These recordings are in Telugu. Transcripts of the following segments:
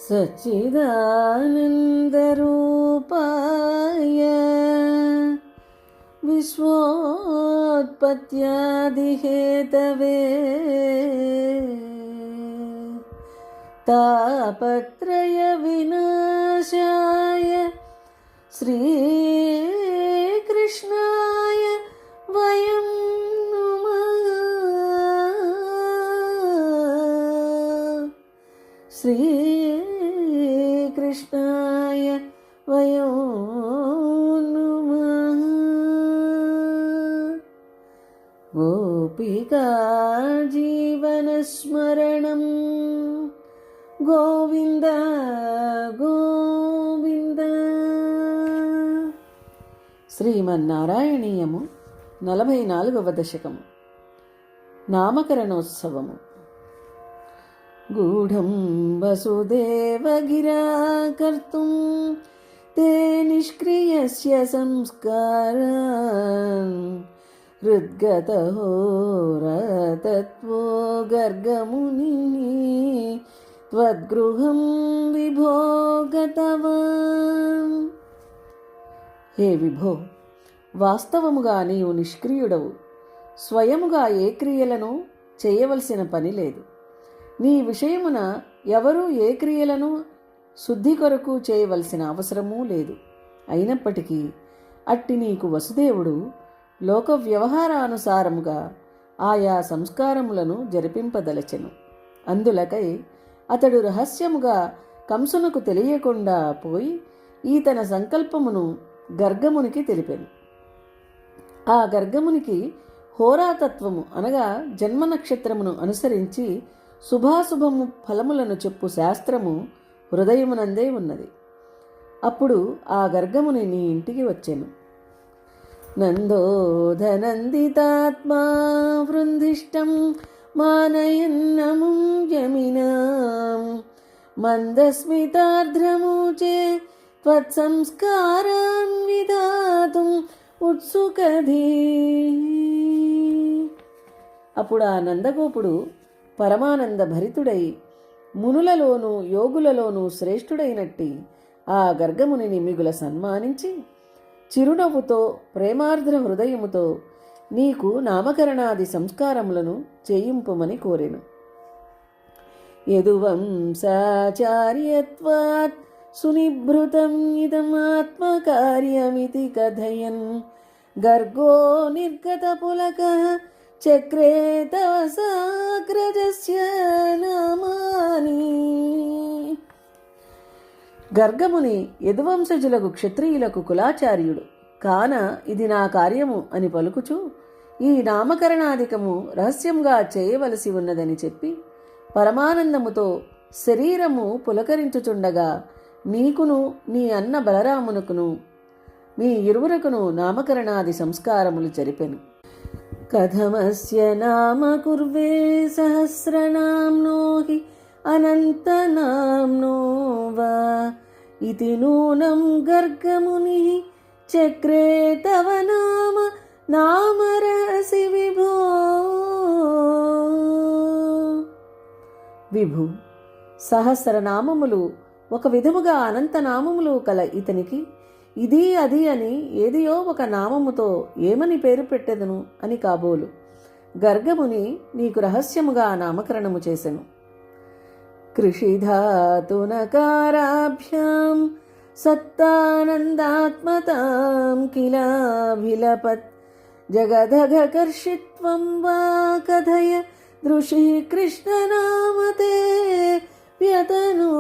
सच्चिदानन्दरूपाय विश्वोत्पत्त्यादिहेतवे तापत्रयविनाशाय श्रीकृष्णाय वयं नुमः। श्रीकृष्णाय वयं नुमः। गोपिका जीवनस्मरणं గోవింద గోవింద. శ్రీమన్నారాయణీయము 44వ దశకము. నామకరణోత్సవము. గూఢం వసుదేవగిరా కర్తుం తే నిష్క్రియస్య సంస్కారాన్ హృద్గతో రతత్వో గర్గమునిః త్వద్గృహం విభో గతవాన్. హే విభో, వాస్తవముగా నీవు నిష్క్రియుడవు. స్వయముగా ఏ క్రియలను చేయవలసిన పని లేదు. నీ విషయమున ఎవరూ ఏ క్రియలను శుద్ధి కొరకు చేయవలసిన అవసరమూ లేదు. అయినప్పటికీ అట్టి నీకు వసుదేవుడు లోక వ్యవహారానుసారముగా ఆయా సంస్కారములను జరిపింపదలచెను. అందులకై అతడు రహస్యముగా కంసునకు తెలియకుండా పోయి ఈ తన సంకల్పమును గర్గమునికి తెలిపెను. ఆ గర్గమునికి హోరాతత్వము అనగా జన్మ నక్షత్రమును అనుసరించి శుభాశుభము ఫలములను చెప్పు శాస్త్రము హృదయమునందే ఉన్నది. అప్పుడు ఆ గర్గముని నీ ఇంటికి వచ్చెను. నందోధనందితాత్మా వృందిష్టం మానయన్నముం యమినాం మందస్మితార్ధ్రమూచే త్వత్సంస్కారాన్ విధాతుం ఉత్సుకధీ. అప్పుడు ఆ నందగోపుడు పరమానంద భరితుడై మునులలోనూ యోగులలోనూ శ్రేష్ఠుడైనట్టి ఆ గర్గమునిని మిగుల సన్మానించి చిరునవ్వుతో ప్రేమార్ద్ర హృదయముతో నీకు నామకరణాది సంస్కారములను చేయింపుమని కోరెను. యదువంశాచార్యత్వాత్ సునిభృతం ఇదమాత్మకార్యమితి కథయన్ గర్గో నిర్గత పులకః చక్రే తవ సాగ్రజస్య నామాని. గర్గముని యదువంశజులకు క్షత్రియులకు కులాచార్యుడు కాన ఇది నా కార్యము అని పలుకుచూ ఈ నామకరణాధికము రహస్యంగా చేయవలసి ఉన్నదని చెప్పి పరమానందముతో శరీరము పులకరించుచుండగా నీకును నీ అన్న బలరామునకును మీ ఇరువురకును నామకరణాది సంస్కారములు జరిపెను. కథమస్య నామ కుర్వే సహస్రనామ్నో హి అనంతనామ్నో వా ఇతి నూనం గర్గముని చక్రే తవ నామ నామరసి విభో. విభు, సహస్రనామములు ఒక విధముగా అనంతనామములు కల ఇతనికి ఇది అది అని ఏదియో ఒక నామముతో ఏమని పేరు పెట్టెదను అని కాబోలు గర్గముని నీకు రహస్యముగా నామకరణము చేసెను. కృషిధాతునకారాభ్యాం సత్తానందాత్మతాం కిలాభిలపత్ జగదఘకర్షిత్వం వా కథయ దృశి కృష్ణనామతే వ్యతనో.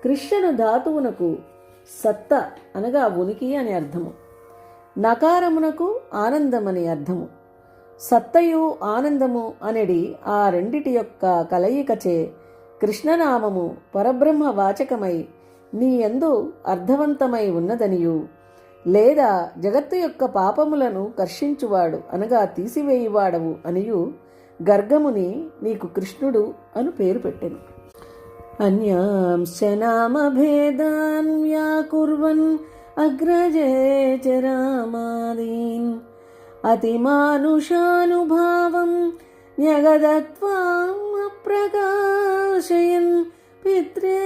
కృష్ణను ధాతువునకు సత్త అనగా ఉనికి అని అర్థము, నకారమునకు ఆనందమని అర్థము. సత్తయు ఆనందము అనెడి ఆ రెండిటి యొక్క కలయికచే కృష్ణనామము పరబ్రహ్మ వాచకమై నీ యందు అర్థవంతమై ఉన్నదనియు, లేదా జగత్తు యొక్క పాపములను కర్షించువాడు అనగా తీసివేయువాడవు అనియు గర్గముని నీకు కృష్ణుడు అను పేరు పెట్టెను. అన్యాంశ్చ నామభేదాన్ వ్యాకుర్వన్ అగ్రజే చ రామాదీన్ అతిమానుషానుభావం న్యగదత్వాం అప్రకాశయన్ పవిత్రే.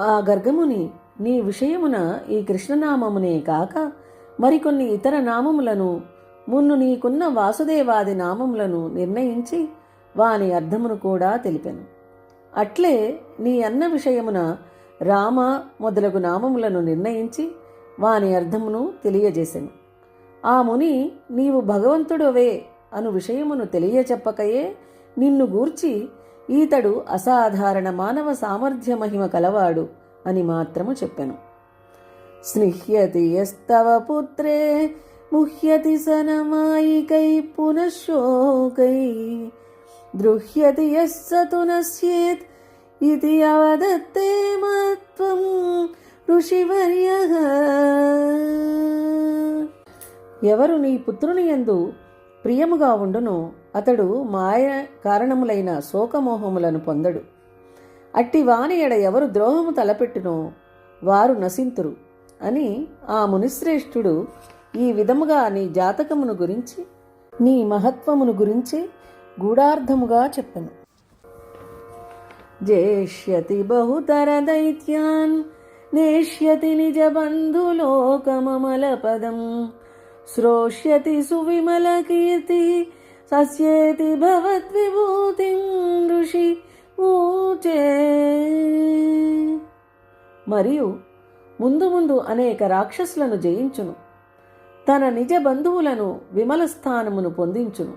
ఆ గర్గముని నీ విషయమున ఈ కృష్ణనామమునే కాక మరికొన్ని ఇతర నామములను మున్ను నీకున్న వాసుదేవాది నామములను నిర్ణయించి వాని అర్థమును కూడా తెలిపెను. అట్లే నీ అన్న విషయమున రామ మొదలగు నామములను నిర్ణయించి వాని అర్థమును తెలియజేసెను. ఆ ముని నీవు భగవంతుడవే అను విషయమును తెలియచెప్పకయే నిన్ను గూర్చి ఈతడు అసాధారణ మానవ సామర్థ్య మహిమ కలవాడు అని మాత్రము చెప్పెను. స్నిహ్యతి యస్తవ పుత్రే ముహ్యతి సనమాయికై పునఃశోకై దృహ్యతి యస్సతు నశ్యేత్ ఇతి అవదత్తే మత్వం ఋషివర్యః. ఎవరు నీ పుత్రుని యందు ప్రియముగా ఉండునో అతడు మాయ కారణములైన శోకమోహములను పొందడు. అట్టి వాని ఎడ ఎవరు ద్రోహము తలపెట్టునో వారు నశింతురు అని ఆ మునిశ్రేష్ఠుడు ఈ విధముగా నీ జాతకమును గురించి నీ మహత్వమును గురించి గూఢార్థముగా చెప్పెను. జేష్యతి బహుతర దైత్యాన్ నేష్యతి నిజ బంధులోకమమల పదం శ్రోష్యతి సువిమల కీర్తి సస్యేతి భవద్విభూతిం ఋషి ఊచే. మరియు ముందు ముందు అనేక రాక్షసులను జయించును, తన నిజ బంధువులను విమల స్థానమును పొందించును.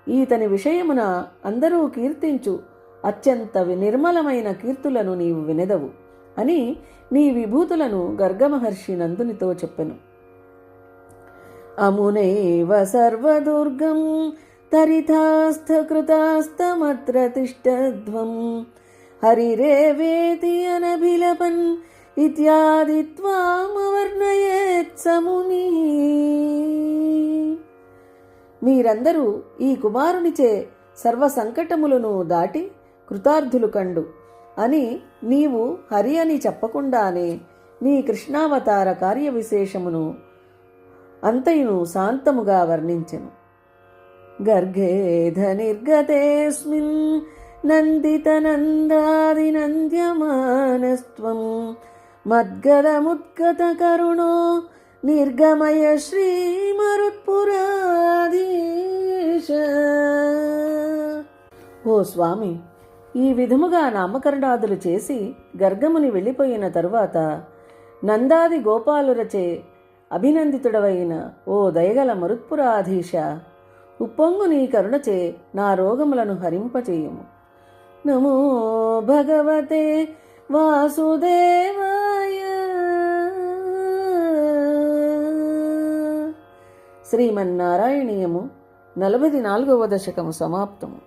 ఈతని విషయమున అందరూ కీర్తించు అత్యంత నిర్మలమైన కీర్తులను నీవు వినెదవు అని నీ విభూతులను గర్గమహర్షి నందునితో చెప్పెను. అమునైవ సర్వదుర్గం తరితాస్థకృతాస్తమత్ర తిష్టధ్వం హరిరేవేతి అనభిలపన్ ఇత్యాది త్వామవర్ణయేత్ సముని. మీరందరూ ఈ కుమారునిచే సర్వ సంకటములను దాటి కృతార్థులు కండు అని నీవు హరి అని చెప్పకుండానే నీ కృష్ణావతార కార్య విశేషమును అంతయును శాంతముగా వర్ణించెను. గర్గేధ నిర్గతేస్మిన్ నందిత నందాది నంద్యమానస్త్వం మద్గదముద్గత కరుణో నిర్గమయ శ్రీమరుత్పురాధీశ. ఓ స్వామి, ఈ విధముగా నామకరణాదులు చేసి గర్గముని వెళ్ళిపోయిన తరువాత నందాది గోపాలురచే అభినందితుడవైన ఓ దయగల మరుత్పురాధీశ, ఉప్పొంగు నీ కరుణచే నా రోగములను హరింపచేయుము. నమో భగవతే వాసుదేవాయ. శ్రీమన్నారాయణీయము 44వ దశకము సమాప్తము.